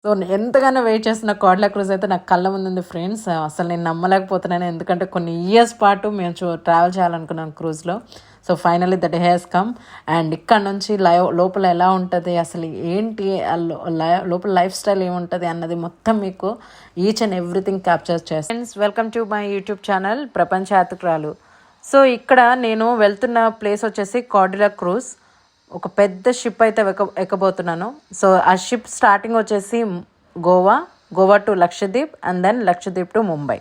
So ఎంతగానో wait చేస్తున్న కోడ్ల క్రూజ్ అయితే నాకు కళ్ళ ముందుంది ఫ్రెండ్స్. అసలు నేను నమ్మలేకపోతున్నాను. ఎందుకంటే కొన్ని ఇయర్స్ పాటు మేము ట్రావెల్ చేయాలనుకున్నాం క్రూజ్లో. So finally the day has come. And ఇక్కడ నుంచి లోపల ఎలా ఉంటుంది, అసలు ఏంటి లోపల లైఫ్ స్టైల్ ఏముంటుంది అన్నది మొత్తం మీకు ఈచ్ అండ్ ఎవ్రీథింగ్ క్యాప్చర్ చేస్తాను. Friends, welcome to my YouTube channel ప్రపంచ యాత్రికురాలు. సో ఇక్కడ నేను వెళ్తున్న ప్లేస్ వచ్చేసి కార్డిలా క్రూజ్. ఒక పెద్ద షిప్ అయితే ఎక్కబోతున్నాను. సో ఆ షిప్ స్టార్టింగ్ వచ్చేసి Goa to Lakshadweep and then Lakshadweep to Mumbai.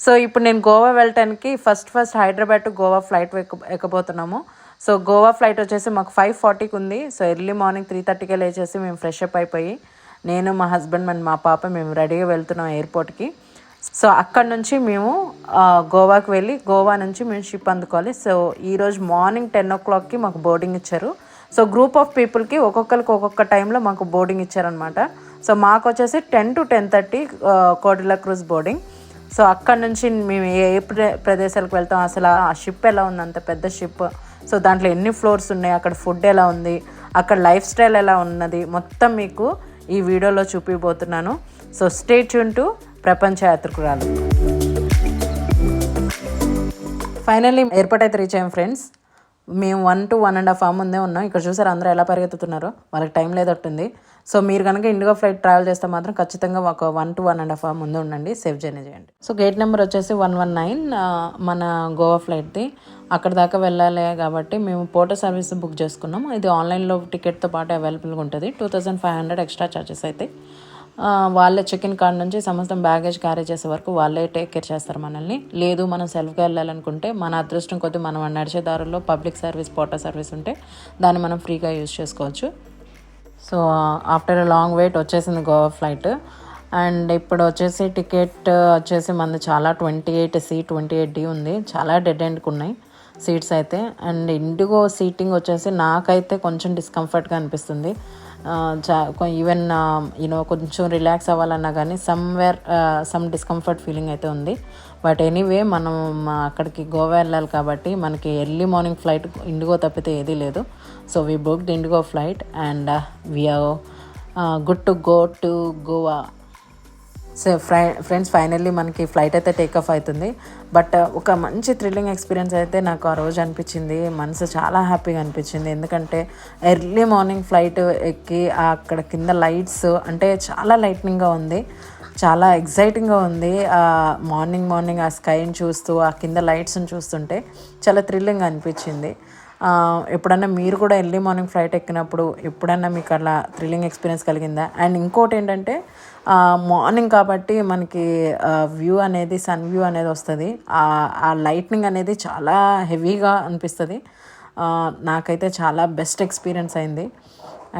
So ఇప్పుడు నేను గోవా వెళ్ళటానికి first Hyderabad to Goa flight ఎక్కబోతున్నాము. సో గోవా ఫ్లైట్ వచ్చేసి మాకు 5:40కి ఉంది. సో ఎర్లీ మార్నింగ్ 3:30కే లేచేసి మేము ఫ్రెష్ అప్ అయిపోయి నేను, మా హస్బెండ్ అండ్ మా పాప మేము రెడీగా వెళ్తున్నాం ఎయిర్పోర్ట్కి. సో అక్కడ నుంచి మేము గోవాకి వెళ్ళి గోవా నుంచి మేము షిప్ అందుకోవాలి. సో ఈరోజు మార్నింగ్ 10 o'clockకి మాకు బోర్డింగ్ ఇచ్చారు. సో గ్రూప్ ఆఫ్ పీపుల్కి ఒక్కొక్కరికి ఒక్కొక్క టైంలో మాకు బోర్డింగ్ ఇచ్చారనమాట. సో మాకు వచ్చేసి 10 to 10:30 కార్డిలా క్రూజ్ బోర్డింగ్. సో అక్కడ నుంచి మేము ఏ ప్రదేశాలకు వెళ్తాం, అసలు ఆ షిప్ ఎలా ఉంది, అంత పెద్ద షిప్, సో దాంట్లో ఎన్ని ఫ్లోర్స్ ఉన్నాయి, అక్కడ ఫుడ్ ఎలా ఉంది, అక్కడ లైఫ్ స్టైల్ ఎలా ఉన్నది మొత్తం మీకు ఈ వీడియోలో చూపిపోతున్నాను. సో స్టే ట్యూన్ టు ప్రపంచ యాత్రికురాలు. ఫైనల్లీ ఎయిర్పోర్ట్ అయితే రీచ్ అయ్యాం ఫ్రెండ్స్. మేము 1 to 1.5 hours ముందే ఉన్నాం. ఇక్కడ చూసారు అందరూ ఎలా పరిగెత్తుతున్నారో, వాళ్ళకి టైం లేదట్టుంది. సో మీరు కనుక ఇండిగో ఫ్లైట్ ట్రావెల్ చేస్తే మాత్రం ఖచ్చితంగా ఒక 1 to 1.5 hours ముందు ఉండండి, సేఫ్ జర్నీ చేయండి. సో గేట్ నెంబర్ వచ్చేసి 119 మన గోవా ఫ్లైట్ది. అక్కడ దాకా వెళ్ళాలి కాబట్టి మేము పోర్టర్ సర్వీస్ బుక్ చేసుకున్నాం. ఇది ఆన్లైన్లో టికెట్తో పాటు అవైలబుల్గా ఉంటుంది. 2500 ఎక్స్ట్రా ఛార్జెస్ అయితే. వాళ్ళే చెక్-ఇన్ కార్డ్ నుంచి సమస్తం బ్యాగేజ్ క్యారీ చేసే వరకు వాళ్ళే టేక్ కేర్ చేస్తారు మనల్ని. లేదు మనం సెల్ఫ్గా వెళ్ళాలనుకుంటే మన అదృష్టం కొద్దీ మనం నడిచే దారుల్లో పబ్లిక్ సర్వీస్, పోర్టర్ సర్వీస్ ఉంటే దాన్ని మనం ఫ్రీగా యూజ్ చేసుకోవచ్చు. So after a long wait వచ్చేసింది గోవా ఫ్లైట్. అండ్ ఇప్పుడు వచ్చేసి టికెట్ వచ్చేసి మనది చాలా 28C 28D ఉంది. చాలా డెడ్ ఎండ్కి ఉన్నాయి సీట్స్ అయితే. అండ్ ఇండిగో సీటింగ్ వచ్చేసి నాకైతే కొంచెం డిస్కంఫర్ట్గా అనిపిస్తుంది. ఈవెన్ కొంచెం రిలాక్స్ అవ్వాలన్నా కానీ సమ్ డిస్కంఫర్ట్ ఫీలింగ్ అయితే ఉంది. బట్ ఎనీవే మనం అక్కడికి గోవా వెళ్ళాలి కాబట్టి మనకి ఎర్లీ మార్నింగ్ ఫ్లైట్ ఇండిగో తప్పితే ఏదీ లేదు. So we booked IndiGo flight and we're good to go to Goa. So friends, finally మనకి ఫ్లైట్ అయితే టేక్-ఆఫ్ అవుతుంది. బట్ ఒక మంచి థ్రిల్లింగ్ ఎక్స్పీరియన్స్ అయితే నాకు ఆ రోజు అనిపించింది. మనసు చాలా హ్యాపీగా అనిపించింది. ఎందుకంటే ఎర్లీ మార్నింగ్ ఫ్లైట్ ఎక్కి అక్కడ కింద లైట్స్ అంటే చాలా లైట్నింగ్గా ఉంది, చాలా ఎగ్జైటింగ్గా ఉంది. మార్నింగ్ ఆ స్కైని చూస్తూ ఆ కింద లైట్స్ని చూస్తుంటే చాలా థ్రిల్లింగ్ అనిపించింది. ఎప్పుడన్నా మీరు కూడా ఎర్లీ మార్నింగ్ ఫ్లైట్ ఎక్కినప్పుడు ఎప్పుడన్నా మీకు అలా థ్రిల్లింగ్ ఎక్స్పీరియన్స్ కలిగిందా? అండ్ ఇంకోటి ఏంటంటే మార్నింగ్ కాబట్టి మనకి సన్ వ్యూ అనేది వస్తుంది. ఆ లైట్నింగ్ అనేది చాలా హెవీగా అనిపిస్తుంది. నాకైతే చాలా బెస్ట్ ఎక్స్పీరియన్స్ అయింది.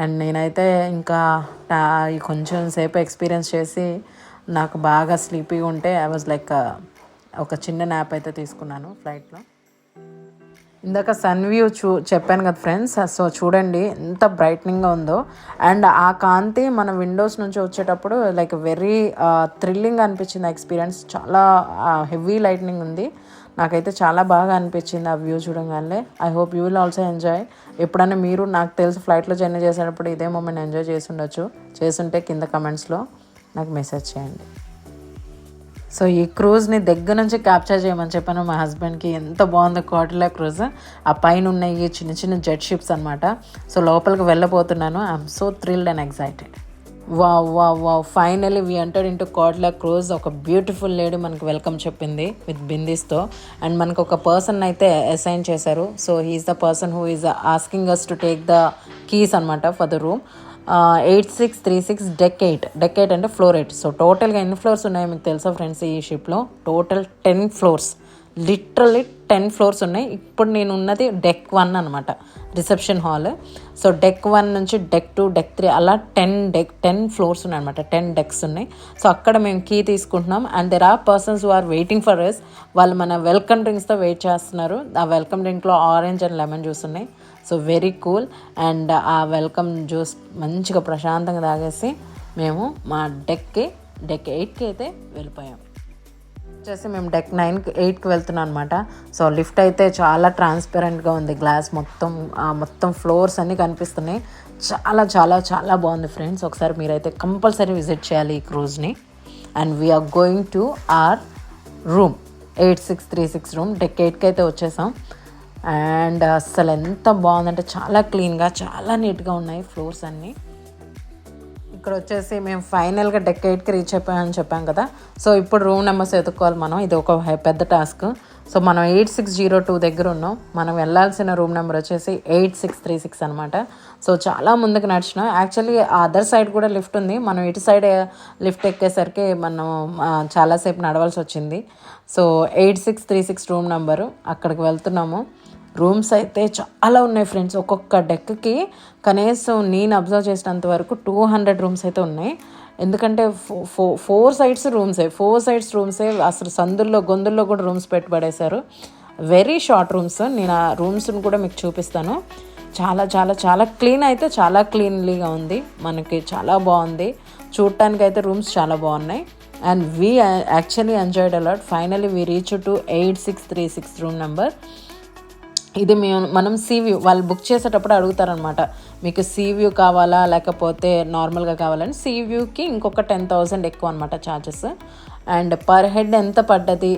అండ్ నేనైతే ఇంకా కొంచెం సేపు ఎక్స్పీరియన్స్ చేసి నాకు బాగా స్లీపీగా ఉంటే ఐ వాజ్ లైక్ ఒక చిన్న న్యాప్ అయితే తీసుకున్నాను ఫ్లైట్లో. ఇందాక సన్ వ్యూ చెప్పాను కదా ఫ్రెండ్స్. సో చూడండి ఎంత బ్రైట్నింగ్గా ఉందో. అండ్ ఆ కాంతి మన విండోస్ నుంచి వచ్చేటప్పుడు లైక్ వెరీ థ్రిల్లింగ్ అనిపించింది ఎక్స్పీరియన్స్. చాలా హెవీ లైట్నింగ్ ఉంది. నాకైతే చాలా బాగా అనిపించింది ఆ వ్యూ చూడగానే. I hope you will also enjoy. ఎప్పుడైనా మీరు, నాకు తెలిసి ఫ్లైట్లో జర్నీ చేసేటప్పుడు ఇదే మూమెంట్ ఎంజాయ్ చేస్తుంటే కింద కమెంట్స్లో నాకు మెసేజ్ చేయండి. సో ఈ క్రూజ్ని దగ్గర నుంచి క్యాప్చర్ చేయమని చెప్పాను మా హస్బెండ్కి. ఎంత బాగుందో కార్డిలా క్రూజ్. ఆ పైన ఉన్నాయి చిన్న చిన్న జెట్ షిప్స్ అనమాట. సో లోపలికి వెళ్ళబోతున్నాను. I'm so thrilled and excited. Wow finally we entered into Cordelia cruise. ఒక బ్యూటిఫుల్ లేడీ మనకు వెల్కమ్ చెప్పింది విత్ బిందీస్తో. అండ్ మనకు ఒక పర్సన్ అయితే అసైన్ చేశారు. So he's the person who is asking us to take the keys అనమాట for the room. 8636 Deck 8 అంటే ఫ్లోర్ 8. సో టోటల్గా ఎన్ని ఫ్లోర్స్ ఉన్నాయో మీకు తెలుసా ఫ్రెండ్స్? ఈ షిప్లో టోటల్ 10 floors, లిటరల్లీ 10 floors ఉన్నాయి. ఇప్పుడు నేను ఉన్నది Deck 1 అనమాట, రిసెప్షన్ హాల్. సో Deck 1 నుంచి Deck 2 Deck 3 అలా 10 floors ఉన్నాయి అనమాట, 10 decks ఉన్నాయి. సో అక్కడ మేము కీ తీసుకుంటున్నాం. And there are persons who are waiting for us. వాళ్ళు మన వెల్కమ్ డ్రింక్స్తో వెయిట్ చేస్తున్నారు. ఆ వెల్కమ్ డ్రింక్లో ఆరెంజ్ అండ్ లెమన్ జ్యూస్ ఉన్నాయి. So very cool. అండ్ ఆ వెల్కమ్ జ్యూస్ మంచిగా ప్రశాంతంగా తాగేసి మేము మా Deck 8కి అయితే వెళ్ళిపోయాం. వచ్చేసి మేము Deck 8కి వెళ్తున్నాం అనమాట. సో లిఫ్ట్ అయితే చాలా ట్రాన్స్పరెంట్గా ఉంది. గ్లాస్ మొత్తం ఫ్లోర్స్ అన్నీ కనిపిస్తున్నాయి. చాలా చాలా చాలా బాగుంది ఫ్రెండ్స్. ఒకసారి మీరైతే కంపల్సరీ విజిట్ చేయాలి ఈ క్రూజ్ని. And we're going to our room 8636 room. Deck 8కి అయితే వచ్చేసాం. అండ్ అసలు ఎంత బాగుందంటే చాలా క్లీన్గా చాలా నీట్గా ఉన్నాయి ఫ్లోర్స్ అన్నీ. ఇక్కడ వచ్చేసి మేము ఫైనల్గా డెక్ 8కి రీచ్ అయిపోయామని చెప్పాం కదా. సో ఇప్పుడు రూమ్ నెంబర్స్ ఎత్తుకోవాలి మనం. ఇది ఒక పెద్ద టాస్క్. సో మనం 8602 దగ్గర ఉన్నాం. మనం వెళ్ళాల్సిన రూమ్ నెంబర్ వచ్చేసి 8636 అనమాట. సో చాలా ముందుకు నడిచినాం. యాక్చువల్లీ అదర్ సైడ్ కూడా లిఫ్ట్ ఉంది. మనం ఇటు సైడ్ లిఫ్ట్ ఎక్కేసరికి మనం చాలాసేపు నడవాల్సి వచ్చింది. సో 8636 రూమ్ నెంబరు, అక్కడికి వెళ్తున్నాము. రూమ్స్ అయితే చాలా ఉన్నాయి ఫ్రెండ్స్. ఒక్కొక్క డెక్కి కనీసం నేను అబ్జర్వ్ చేసినంత వరకు 200 రూమ్స్ అయితే ఉన్నాయి. ఎందుకంటే ఫోర్ సైడ్స్ రూమ్సే. అసలు సందుల్లో గొంతుల్లో కూడా రూమ్స్ పెట్టుబడేశారు. Very short rooms. నేను ఆ రూమ్స్ని కూడా మీకు చూపిస్తాను. చాలా చాలా చాలా క్లీన్ అయితే చాలా క్లీన్లీగా ఉంది. మనకి చాలా బాగుంది చూడటానికి అయితే. రూమ్స్ చాలా బాగున్నాయి. And we actually enjoyed a lot. Finally we reach to 8636 room number. ఇది మనం సీ వ్యూ వాళ్ళు బుక్ చేసేటప్పుడు అడుగుతారనమాట, మీకు సీ వ్యూ కావాలా లేకపోతే నార్మల్గా కావాలని. సీ వ్యూకి ఇంకొక 10,000 ఎక్కువ అనమాట ఛార్జెస్. అండ్ పర్ హెడ్ ఎంత పడ్డది,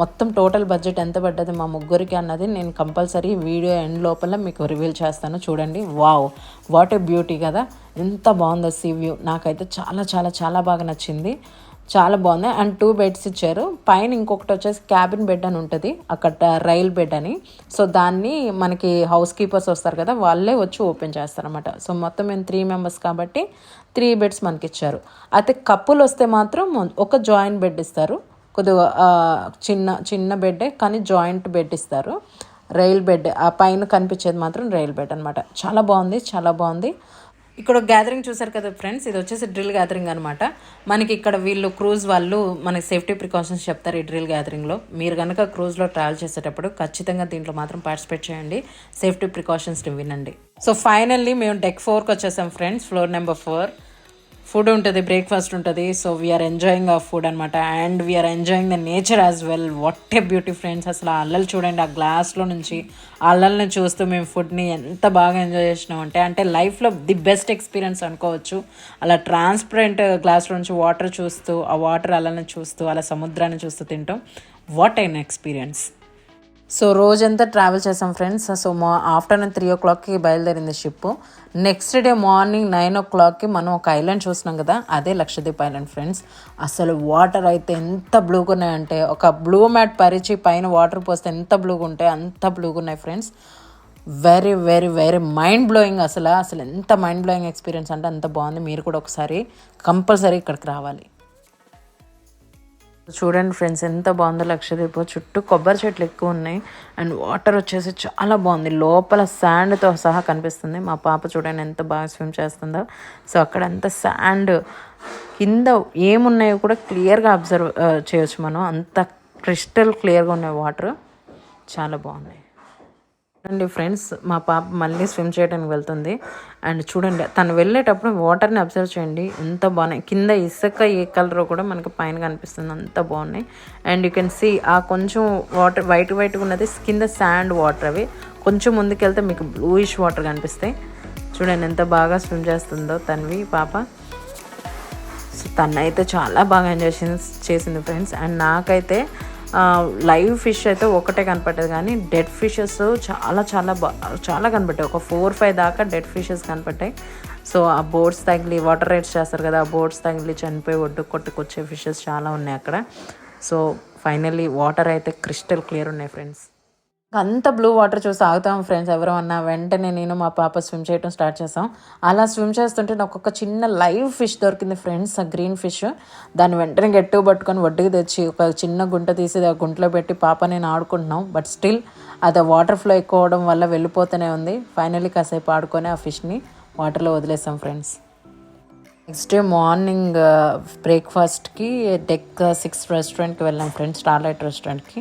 మొత్తం టోటల్ బడ్జెట్ ఎంత పడ్డది మా ముగ్గురికి అన్నది నేను కంపల్సరీ వీడియో ఎండ్ లోపల మీకు రివీల్ చేస్తాను. చూడండి. వావ్, వాట్ ఏ బ్యూటీ కదా, ఎంత బాగుందో సీ వ్యూ. నాకైతే చాలా చాలా చాలా బాగా నచ్చింది. చాలా బాగుంది. అండ్ 2 బెడ్స్ ఇచ్చారు. పైన ఇంకొకటి వచ్చేసి క్యాబిన్ బెడ్ అని ఉంటుంది, అక్కడ రైల్ బెడ్ అని. సో దాన్ని మనకి హౌస్ కీపర్స్ వస్తారు కదా, వాళ్ళే వచ్చి ఓపెన్ చేస్తారనమాట. సో మొత్తం మేము 3 మెంబర్స్ కాబట్టి 3 బెడ్స్ మనకి ఇచ్చారు. అయితే కప్పులు వస్తే మాత్రం ఒక జాయింట్ బెడ్ ఇస్తారు. కొద్దిగా చిన్న బెడ్డే కానీ జాయింట్ బెడ్ ఇస్తారు. రైల్ బెడ్, ఆ పైన కనిపించేది మాత్రం రైల్ బెడ్ అనమాట. చాలా బాగుంది, చాలా బాగుంది. ఇక్కడ గ్యాదరింగ్ చూసారు కదా ఫ్రెండ్స్, ఇది వచ్చేసి డ్రిల్ గ్యాదరింగ్ అనమాట. మనకి ఇక్కడ వీళ్ళు క్రూజ్ వాళ్ళు మనకి సేఫ్టీ ప్రికాషన్స్ చెప్తారు ఈ డ్రిల్ గ్యాదరింగ్లో. మీరు కనుక క్రూజ్లో ట్రావెల్ చేసేటప్పుడు ఖచ్చితంగా దీంట్లో మాత్రం పార్టిసిపేట్ చేయండి, సేఫ్టీ ప్రికాషన్స్ని వినండి. సో ఫైనల్లీ మేము డెక్ 4కి వచ్చేసాం ఫ్రెండ్స్, ఫ్లోర్ నెంబర్ 4. ఫుడ్ ఉంటుంది, బ్రేక్ఫాస్ట్ ఉంటుంది. సో వీఆర్ ఎంజాయింగ్ ఆ ఫుడ్ అనమాట. And we're enjoying the nature as well. What a beauty friends. అసలు ఆ అల్లలు చూడండి, ఆ గ్లాస్లో నుంచి ఆ అల్లల్ని చూస్తూ మేము ఫుడ్ని ఎంత బాగా ఎంజాయ్ చేసినామంటే, అంటే లైఫ్లో ది బెస్ట్ ఎక్స్పీరియన్స్ అనుకోవచ్చు. అలా ట్రాన్స్పరెంట్ గ్లాస్లో నుంచి వాటర్ చూస్తూ, ఆ వాటర్ అల్లల్ని చూస్తూ, అలా సముద్రాన్ని చూస్తూ తింటాం. What an experience. సో రోజంతా ట్రావెల్ చేసాం ఫ్రెండ్స్. సో ఆఫ్టర్నూన్ 3 o'clockకి బయలుదేరింది షిప్. నెక్స్ట్ డే మార్నింగ్ 9 o'clockకి మనం ఒక ఐలాండ్ చూసినాం కదా, అదే లక్షద్వీప్ ఐలాండ్ ఫ్రెండ్స్. అసలు వాటర్ అయితే ఎంత బ్లూగా ఉన్నాయంటే, ఒక బ్లూ మ్యాట్ పరిచి పైన వాటర్ పోస్తే ఎంత బ్లూగా ఉంటాయి అంత బ్లూగా ఉన్నాయి friends. Very very very mind blowing. అసలు ఎంత మైండ్ బ్లోయింగ్ ఎక్స్పీరియన్స్ అంటే అంత బాగుంది. మీరు కూడా ఒకసారి కంపల్సరీ ఇక్కడికి రావాలి. చూడండి ఫ్రెండ్స్, ఎంత బాగుందో లక్షద్వీప్. చుట్టూ కొబ్బరి చెట్లు ఎక్కువ ఉన్నాయి. అండ్ వాటర్ వచ్చేసి చాలా బాగుంది, లోపల శాండ్తో సహా కనిపిస్తుంది. మా పాప చూడండి ఎంత బాగా స్విమ్ చేస్తుందో. సో అక్కడ అంత శాండ్, కింద ఏమున్నాయో కూడా క్లియర్గా అబ్జర్వ్ చేయొచ్చు మనం. అంత క్రిస్టల్ క్లియర్గా ఉన్నాయి వాటర్, చాలా బాగున్నాయి. చూడండి ఫ్రెండ్స్, మా పాప మళ్ళీ స్విమ్ చేయడానికి వెళ్తుంది. అండ్ చూడండి, తను వెళ్ళేటప్పుడు వాటర్ని అబ్జర్వ్ చేయండి ఎంత బాగున్నాయి. కింద ఇసుక ఏ కలర్ కూడా మనకి పైన కనిపిస్తుంది, అంత బాగున్నాయి. అండ్ యూ కెన్ సీ ఆ కొంచెం వాటర్ వైట్గా ఉన్నది కింద శాండ్ వాటర్. అవి కొంచెం ముందుకెళ్తే మీకు బ్లూయిష్ వాటర్ కనిపిస్తాయి. చూడండి ఎంత బాగా స్విమ్ చేస్తుందో తన్వి పాప. సో తనైతే చాలా బాగా ఎంజాయ్ చేసింది ఫ్రెండ్స్. అండ్ నాకైతే లైవ్ ఫిష్ అయితే ఒకటే కనపట్టేది, కానీ డెడ్ ఫిషెస్ చాలా చాలా చాలా కనపట్టాయి. ఒక 4-5 దాకా డెడ్ ఫిషెస్ కనపట్టాయి. సో ఆ బోట్స్ తగిలి, వాటర్ రైడ్స్ చేస్తారు కదా, ఆ బోట్స్ తగిలి చనిపోయి ఒడ్డు కొట్టుకొచ్చే ఫిషెస్ చాలా ఉన్నాయి అక్కడ. సో ఫైనల్లీ వాటర్ అయితే క్రిస్టల్ క్లియర్ ఉన్నాయి ఫ్రెండ్స్. అంత బ్లూ వాటర్ చూసి ఆగుతాం ఫ్రెండ్స్ ఎవరో అన్నా. వెంటనే నేను మా పాప స్విమ్ చేయడం స్టార్ట్ చేసాం. అలా స్విమ్ చేస్తుంటే నాకు ఒక చిన్న లైవ్ ఫిష్ దొరికింది ఫ్రెండ్స్, ఆ గ్రీన్ ఫిష్. దాన్ని వెంటనే గట్టిగా పట్టుకొని ఒడ్డుకి తెచ్చి ఒక చిన్న గుంట తీసి ఆ గుంటలో పెట్టి పాప నేను ఆడుకుంటున్నాం. బట్ స్టిల్ అది వాటర్ ఫ్లో ఎక్కువ అవడం వల్ల వెళ్ళిపోతూనే ఉంది. ఫైనల్లీ కాసేపు ఆడుకొని ఆ ఫిష్ని వాటర్లో వదిలేసాం ఫ్రెండ్స్. నెక్స్ట్ డే మార్నింగ్ బ్రేక్ఫాస్ట్కి డెక్ 6 రెస్టారెంట్కి వెళ్ళాం ఫ్రెండ్స్, స్టార్లైట్ రెస్టారెంట్కి.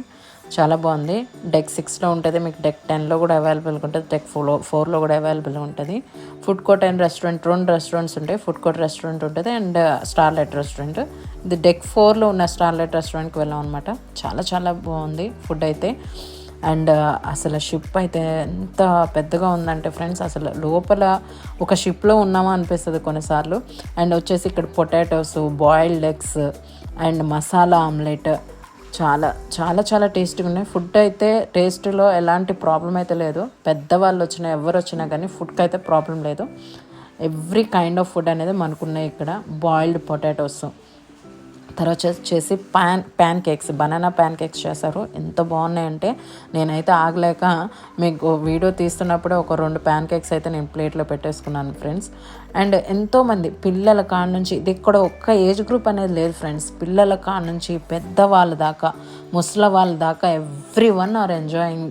చాలా బాగుంది. డెక్ 6లో ఉంటుంది, మీకు డెక్ 10లో కూడా అవైలబుల్గా ఉంటుంది, డెక్ 4లో కూడా అవైలబుల్గా ఉంటుంది. Food court and restaurant, 2 restaurants ఉంటాయి. ఫుడ్ కోర్ట్ రెస్టారెంట్ ఉంటుంది అండ్ స్టార్లైట్ రెస్టారెంట్. ఇది డెక్ 4లో ఉన్న స్టార్లైట్ రెస్టారెంట్కి వెళ్ళాం అనమాట. చాలా చాలా బాగుంది ఫుడ్ అయితే. అండ్ అసలు షిప్ అయితే ఎంత పెద్దగా ఉందంటే ఫ్రెండ్స్, అసలు లోపల ఒక షిప్లో ఉన్నామా అనిపిస్తుంది కొన్నిసార్లు. అండ్ వచ్చేసి ఇక్కడ potatoes, boiled eggs and masala omelette చాలా చాలా చాలా టేస్టీగా ఉన్నాయి. ఫుడ్ అయితే టేస్ట్లో ఎలాంటి ప్రాబ్లం అయితే లేదు. పెద్దవాళ్ళు వచ్చినా ఎవరు వచ్చినా కానీ ఫుడ్కి అయితే ప్రాబ్లం లేదు. ఎవ్రీ కైండ్ ఆఫ్ ఫుడ్ అనేది మనకున్నాయి ఇక్కడ. బాయిల్డ్ పొటాటోస్, తర్వాత వచ్చేసి pan cakes, banana pan cakes చేశారు. ఎంత బాగున్నాయంటే నేనైతే ఆగలేక మీకు వీడియో తీస్తున్నప్పుడే ఒక 2 ప్యాన్ కేక్స్ అయితే నేను ప్లేట్లో పెట్టేసుకున్నాను ఫ్రెండ్స్. అండ్ ఎంతోమంది పిల్లల కాడ నుంచి, ఇది ఇక్కడ ఒక్క ఏజ్ గ్రూప్ అనేది లేదు ఫ్రెండ్స్, పిల్లల కాడ నుంచి పెద్దవాళ్ళ దాకా, ముసలి వాళ్ళ దాకా every one or enjoying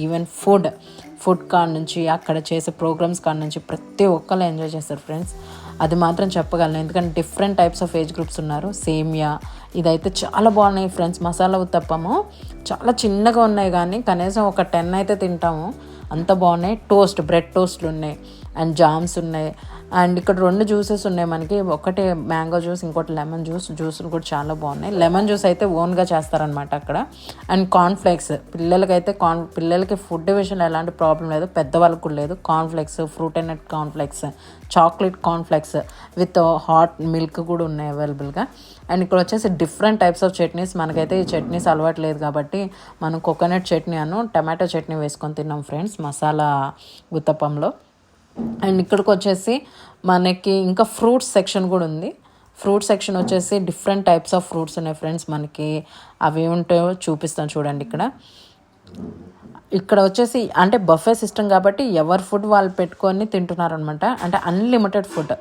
even food కాడ నుంచి, అక్కడ చేసే ప్రోగ్రామ్స్ కాడ నుంచి ప్రతి ఒక్కరు ఎంజాయ్ చేస్తారు ఫ్రెండ్స్. అది మాత్రం చెప్పగలను, ఎందుకంటే different types of age groups ఉన్నారు. సేమియా ఇదైతే చాలా బాగున్నాయి ఫ్రెండ్స్. మసాలా ఉత్తప్పము చాలా చిన్నగా ఉన్నాయి కానీ కనీసం ఒక 10 అయితే తింటాము, అంత బాగున్నాయి. బ్రెడ్ టోస్ట్లు ఉన్నాయి అండ్ జామ్స్ ఉన్నాయి. అండ్ ఇక్కడ 2 జ్యూసెస్ ఉన్నాయి మనకి, ఒకటి మ్యాంగో జ్యూస్, ఇంకోటి లెమన్ జ్యూస్లు కూడా చాలా బాగున్నాయి. లెమన్ జ్యూస్ అయితే ఓన్గా చేస్తారనమాట అక్కడ. అండ్ కార్న్ఫ్లేక్స్ పిల్లలకి ఫుడ్ విషయంలో ఎలాంటి ప్రాబ్లం లేదు, పెద్దవాళ్ళకు కూడా లేదు. Cornflakes, fruit and nut cornflakes, chocolate cornflakes with hot milk కూడా ఉన్నాయి అవైలబుల్గా. అండ్ ఇక్కడ వచ్చేసి డిఫరెంట్ టైప్స్ ఆఫ్ చట్నీస్. మనకైతే ఈ చట్నీస్ అలవాటు లేదు కాబట్టి మనం కోకోనట్ చట్నీ టమాటో చట్నీ వేసుకొని తిన్నాం ఫ్రెండ్స్ మసాలా ఉత్తప్పంలో. అండ్ ఇక్కడికి వచ్చేసి మనకి ఇంకా ఫ్రూట్స్ సెక్షన్ కూడా ఉంది. ఫ్రూట్ సెక్షన్ వచ్చేసి డిఫరెంట్ టైప్స్ ఆఫ్ ఫ్రూట్స్ ఉన్నాయి ఫ్రెండ్స్. మనకి అవి ఉంటాయో చూపిస్తాను చూడండి. ఇక్కడ వచ్చేసి అంటే బఫే సిస్టమ్ కాబట్టి ఎవరి ఫుడ్ వాళ్ళు పెట్టుకొని తింటున్నారనమాట, అంటే అన్లిమిటెడ్ ఫుడ్.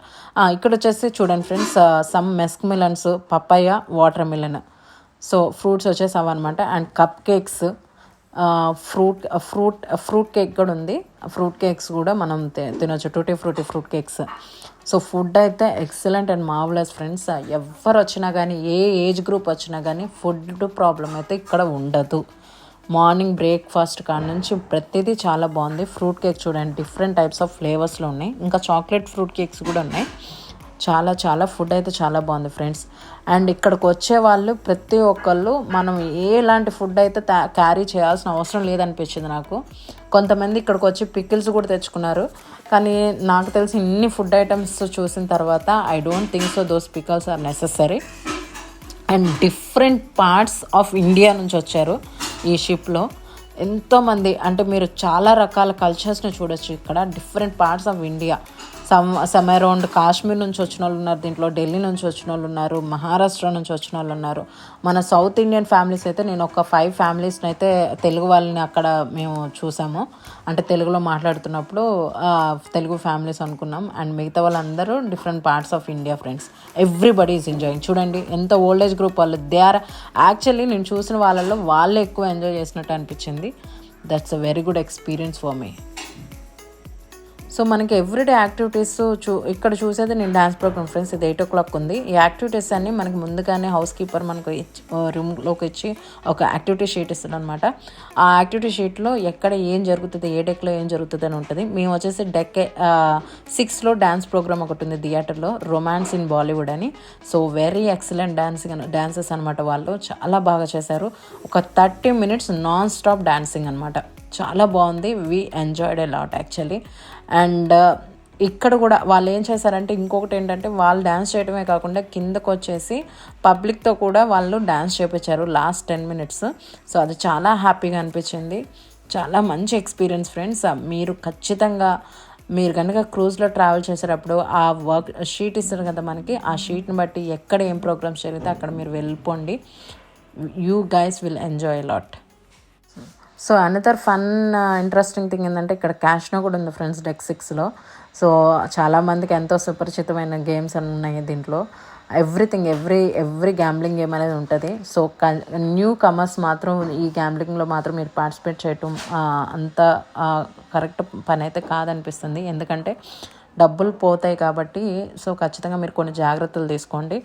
ఇక్కడ వచ్చేసి చూడండి friends, some musk melons, papaya, water melon. So fruits వచ్చేసి అవన్నమాట. And cup cakes, fruit cake కూడా ఉంది. ఫ్రూట్ కేక్స్ కూడా మనం తినొచ్చు, tutti frutti fruit cakes. So food అయితే ఎక్సలెంట్ అండ్ మార్వలస్ ఫ్రెండ్స్. ఎవరు వచ్చినా కానీ, ఏ ఏజ్ గ్రూప్ వచ్చినా కానీ ఫుడ్ ప్రాబ్లం అయితే ఇక్కడ ఉండదు. మార్నింగ్ బ్రేక్ఫాస్ట్ కాడ నుంచి ప్రతిదీ చాలా బాగుంది. ఫ్రూట్ కేక్ చూడండి, డిఫరెంట్ టైప్స్ ఆఫ్ ఫ్లేవర్స్లో ఉన్నాయి. ఇంకా చాక్లెట్ ఫ్రూట్ కేక్స్ కూడా ఉన్నాయి. చాలా చాలా ఫుడ్ అయితే చాలా బాగుంది ఫ్రెండ్స్. అండ్ ఇక్కడికి వచ్చే వాళ్ళు ప్రతి ఒక్కళ్ళు మనం ఎలాంటి ఫుడ్ అయితే క్యారీ చేయాల్సిన అవసరం లేదనిపించింది నాకు. కొంతమంది ఇక్కడికి వచ్చి పికిల్స్ కూడా తెచ్చుకున్నారు, కానీ నాకు తెలిసి ఇన్ని ఫుడ్ ఐటమ్స్ చూసిన తర్వాత I don't think so those pickles are necessary. And different parts of India నుంచి వచ్చారు ఈ షిప్లో ఎంతోమంది. అంటే మీరు చాలా రకాల కల్చర్స్ని చూడొచ్చు ఇక్కడ. Different parts of India, some around Kashmir నుంచి వచ్చిన వాళ్ళు ఉన్నారు దీంట్లో, ఢిల్లీ నుంచి వచ్చిన వాళ్ళు ఉన్నారు, మహారాష్ట్ర నుంచి వచ్చిన వాళ్ళు ఉన్నారు. మన సౌత్ ఇండియన్ ఫ్యామిలీస్ అయితే నేను ఒక 5 ఫ్యామిలీస్ని అయితే తెలుగు వాళ్ళని అక్కడ మేము చూసాము. అంటే తెలుగులో మాట్లాడుతున్నప్పుడు తెలుగు ఫ్యామిలీస్ అనుకున్నాం. అండ్ మిగతా వాళ్ళందరూ different parts of India friends. Everybody is enjoying. చూడండి ఎంత ఓల్డ్ ఏజ్ గ్రూప్ వాళ్ళు, దే ఆర్ యాక్చువల్లీ నేను చూసిన వాళ్ళల్లో వాళ్ళే ఎక్కువ ఎంజాయ్ చేసినట్టు అనిపించింది. That's a very good experience for me. So మనకి ఎవ్రీడే యాక్టివిటీస్ ఇక్కడ చూసేది నేను డ్యాన్స్ ప్రోగ్రామ్ ఫ్రెండ్స్. ఇది 8 o'clock ఉంది. ఈ యాక్టివిటీస్ అన్నీ మనకి ముందుగానే హౌస్ కీపర్ మనకు రూమ్లోకి ఇచ్చి ఒక యాక్టివిటీ షీట్ ఇస్తుంది అనమాట. ఆ యాక్టివిటీ షీట్లో ఎక్కడ ఏం జరుగుతుంది, ఏ డెక్లో ఏం జరుగుతుంది అని ఉంటుంది. మేము వచ్చేసి డెక్ 6లో డ్యాన్స్ ప్రోగ్రామ్ ఒకటి ఉంది థియేటర్లో, రొమాన్స్ ఇన్ బాలీవుడ్ అని. సో వెరీ ఎక్సలెంట్ డాన్సెస్ అనమాట. వాళ్ళు చాలా బాగా చేశారు. ఒక 30 minutes నాన్ స్టాప్ డాన్సింగ్ అనమాట. చాలా బాగుంది. We enjoyed a lot actually. And ఇక్కడ కూడా వాళ్ళు ఏం చేశారంటే, ఇంకొకటి ఏంటంటే వాళ్ళు డ్యాన్స్ చేయడమే కాకుండా కిందకు వచ్చేసి పబ్లిక్తో కూడా వాళ్ళు డ్యాన్స్ చేయించారు లాస్ట్ 10 minutes. సో అది చాలా హ్యాపీగా అనిపించింది. చాలా మంచి ఎక్స్పీరియన్స్ ఫ్రెండ్స్. మీరు ఖచ్చితంగా మీరు కనుక క్రూజ్లో ట్రావెల్ చేసేటప్పుడు ఆ వర్క్ షీట్ ఇస్తారు కదా మనకి, ఆ షీట్ని బట్టి ఎక్కడ ఏం ప్రోగ్రామ్స్ జరిగితే అక్కడ మీరు వెళ్ళిపోండి. You guys will enjoy lot. So another fun interesting thing ఏంటంటే ఇక్కడ క్యాష్నో కూడా ఉంది ఫ్రెండ్స్ డెక్ 6లో. సో చాలామందికి ఎంతో సుపరిచితమైన గేమ్స్ అని ఉన్నాయి దీంట్లో. ఎవ్రీ గ్యాంబ్లింగ్ గేమ్ అనేది ఉంటుంది. సో న్యూ కమర్స్ మాత్రం ఈ గ్యాంబ్లింగ్లో మాత్రం మీరు పార్టిసిపేట్ చేయటం అంత కరెక్ట్ పని అయితే కాదనిపిస్తుంది, ఎందుకంటే డబ్బులు పోతాయి కాబట్టి. సో ఖచ్చితంగా మీరు కొన్ని జాగ్రత్తలు తీసుకోండి.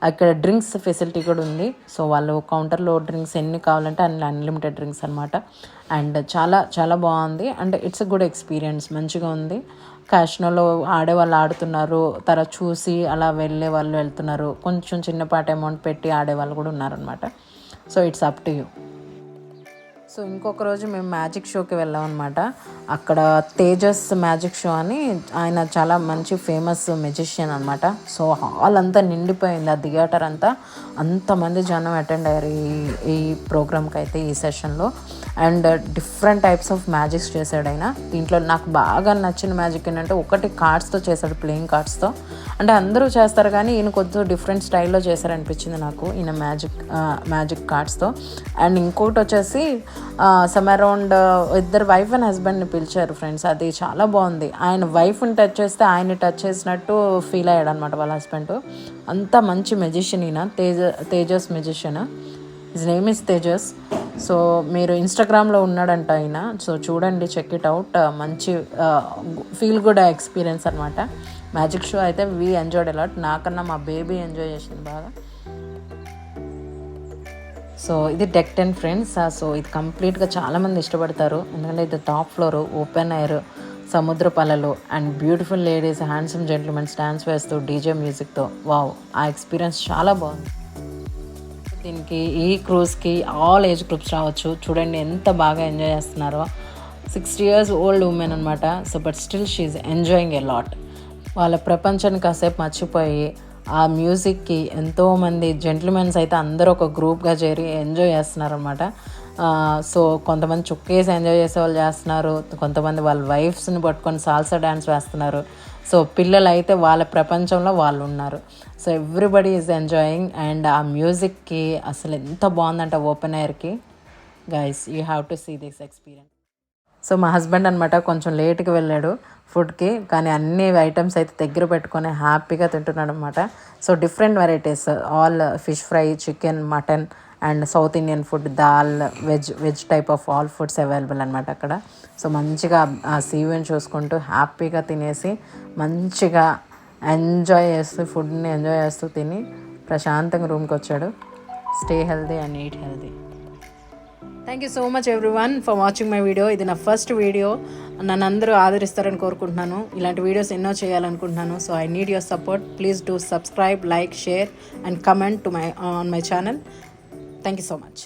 అక్కడ డ్రింక్స్ ఫెసిలిటీ కూడా ఉంది. సో వాళ్ళు కౌంటర్లో డ్రింక్స్ ఎన్ని కావాలంటే అన్ని అన్లిమిటెడ్ డ్రింక్స్ అనమాట. అండ్ చాలా చాలా బాగుంది. And it's a good experience, మంచిగా ఉంది. క్యాష్నోలో ఆడేవాళ్ళు ఆడుతున్నారు, తర్వాత చూసి అలా వెళ్ళే వాళ్ళు వెళ్తున్నారు. కొంచెం చిన్నపాటి అమౌంట్ పెట్టి ఆడేవాళ్ళు కూడా ఉన్నారనమాట. So it's up to you. So ఇంకొక రోజు మేము మ్యాజిక్ షోకి వెళ్ళాం అనమాట. అక్కడ తేజస్ మ్యాజిక్ షో అని, ఆయన చాలా మంచి ఫేమస్ మెజిషియన్ అనమాట. సో హాల్ అంతా నిండిపోయింది, ఆ థియేటర్ అంతా, అంతమంది జనం అటెండ్ అయ్యారు ఈ ప్రోగ్రామ్కి అయితే, ఈ సెషన్లో. And different types of magics చేశాడు ఆయన. దీంట్లో నాకు బాగా నచ్చిన మ్యాజిక్ ఏంటంటే, ఒకటి కార్డ్స్తో చేశాడు, ప్లేయింగ్ కార్డ్స్తో. అంటే అందరూ చేస్తారు కానీ ఈయన కొంచెం డిఫరెంట్ స్టైల్లో చేశారనిపించింది నాకు, ఈయన మ్యాజిక్ కార్డ్స్తో. అండ్ ఇంకొకటి వచ్చేసి సమ్ అరౌండ్ ఇద్దరు వైఫ్ అండ్ హస్బెండ్ని పిలిచారు ఫ్రెండ్స్. అది చాలా బాగుంది. ఆయన వైఫ్ని టచ్ చేస్తే ఆయన్ని టచ్ చేసినట్టు ఫీల్ అయ్యాడు అనమాట వాళ్ళ హస్బెండ్. అంత మంచి మెజిషియన్ ఈయన, Tejas magician. His name is Tejas. So మీరు ఇన్స్టాగ్రామ్లో ఉన్నాడంట ఆయన. సో చూడండి, చెక్ ఇట్ అవుట్. మంచి ఫీల్ గుడ్ ఎక్స్పీరియన్స్ అనమాట. మ్యాజిక్ షో అయితే వీ ఎంజాయ్డ్ అలాట్. నాకన్నా మా బేబీ ఎంజాయ్ చేసింది బాగా. సో ఇది డెక్ 10 ఫ్రెండ్స్. సో ఇది కంప్లీట్గా చాలామంది ఇష్టపడతారు, ఎందుకంటే ఇది టాప్ ఫ్లోర్, ఓపెన్ ఎయిర్, సముద్ర పల్లలు and beautiful ladies, handsome gentlemens dance వేస్తూ డీజే మ్యూజిక్తో. వావ్, ఆ ఎక్స్పీరియన్స్ చాలా బాగుంది. దీనికి ఈ క్రూజ్కి ఆల్ ఏజ్ గ్రూప్స్ రావచ్చు. చూడండి ఎంత బాగా ఎంజాయ్ చేస్తున్నారో. 60 years ఓల్డ్ ఉమెన్ అనమాట. So but still she's enjoying a lot. వాళ్ళ ప్రపంచాన్ని కాసేపు మర్చిపోయి ఆ మ్యూజిక్కి ఎంతోమంది జెంటిల్మెన్స్ అయితే అందరూ ఒక గ్రూప్గా చేరి ఎంజాయ్ చేస్తున్నారు అనమాట. సో కొంతమంది చుక్కేసి ఎంజాయ్ చేసే వాళ్ళు చేస్తున్నారు, కొంతమంది వాళ్ళ వైఫ్స్ని పట్టుకొని సాల్సా డ్యాన్స్ వేస్తున్నారు. సో పిల్లలు అయితే వాళ్ళ ప్రపంచంలో వాళ్ళు ఉన్నారు. So everybody is enjoying. And ఆ మ్యూజిక్కి అసలు ఎంత బాగుందంట ఓపెన్ ఎయిర్కి. Guys, you have to see this experience. So మా హస్బెండ్ అనమాట కొంచెం లేట్గా వెళ్ళాడు ఫుడ్కి, కానీ అన్ని ఐటమ్స్ అయితే దగ్గర పెట్టుకొని హ్యాపీగా తింటున్నాడు అనమాట. So different varieties, all fish fry, chicken, mutton and south Indian food, dal, veg type of all foods available అనమాట అక్కడ. సో మంచిగా ఆ సీవ్ని చూసుకుంటూ హ్యాపీగా తినేసి మంచిగా ఎంజాయ్ చేస్తూ, ఫుడ్ని ఎంజాయ్ చేస్తూ తిని ప్రశాంతంగా రూమ్కి వచ్చాడు. Stay healthy and eat healthy. Thank you so much everyone for watching my video. ఇది నా ఫస్ట్ వీడియో. నన్ను అందరూ ఆదరిస్తారని కోరుకుంటున్నాను. ఇలాంటి వీడియోస్ ఎన్నో చేయాలనుకుంటున్నాను. So I need your support. Please do subscribe, like, share and comment on my channel. Thank you so much.